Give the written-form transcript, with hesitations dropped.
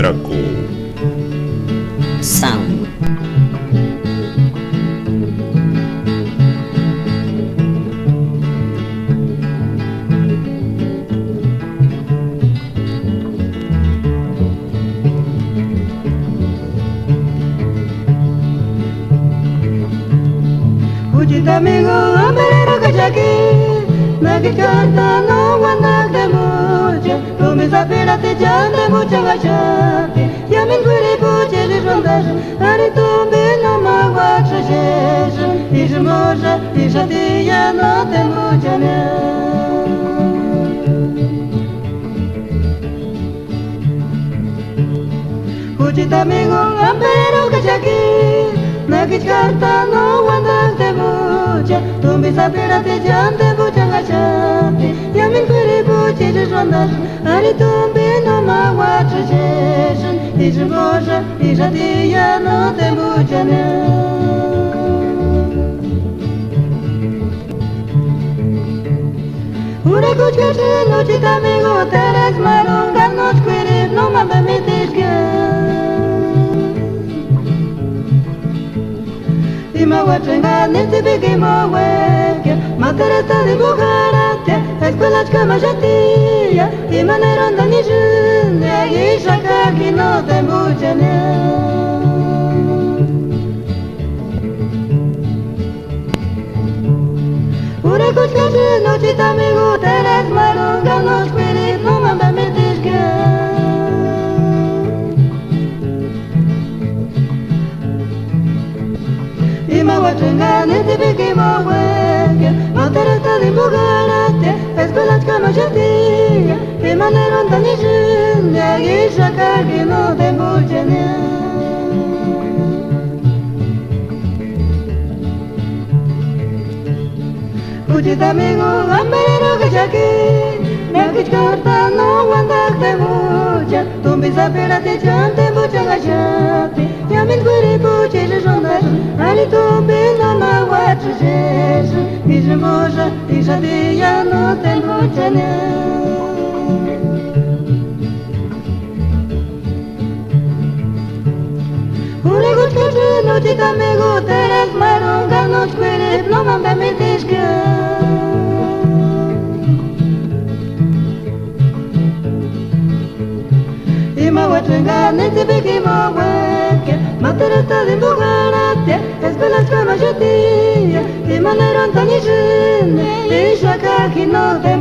Draco Sound. Ujita amigo, amberero kachaki, nakikanta no wanak de mucha, tu me zapira te chante mucha gachati, yamin kwiri puche de rondas, ari tu bino magua chashesh, ishmoja, ishatia no te mucha ne. Ujita amigo, amberero kachaki, nakikanta no wanak de mucha, tu me zapira te chante mucha gachati, yamin kwiri puche de rondas, ari tu bino magua chashesh, ishmoja, ishatia no te mucha ne. Ure kuchkache noche amigo, teres marunga noche kwiri, no me permites que Ima wachenga niti bigi maweke, materesta di bukarate, escuela chkama jatia, ima neronda ni june, isha kaki no te mbuchene. Ure kuchkache noche amigo, teres marunga noche kwiri, no me permites que Ima wachenga niti bigi maweke, materesta di bukarate, escuela chkama jatia, ima neronda ni june, isha kaki no te mbuchene. Ujita amigo, amberero kachaki, nakikanta no wanak de mucha, tu me zapira te chante mucha gachati, yamin kwiri puche de rondas, ali tu bino magua chashesh, ishmoja, ishatia no te mucha ne. Ure kuchkache noche amigo, teres marunga noche kwiri, no me permites que Ima wachenga niti bigi maweke, materesta di bukarate, escuela chkama jatia, ima neronda ni june, isha kaki no te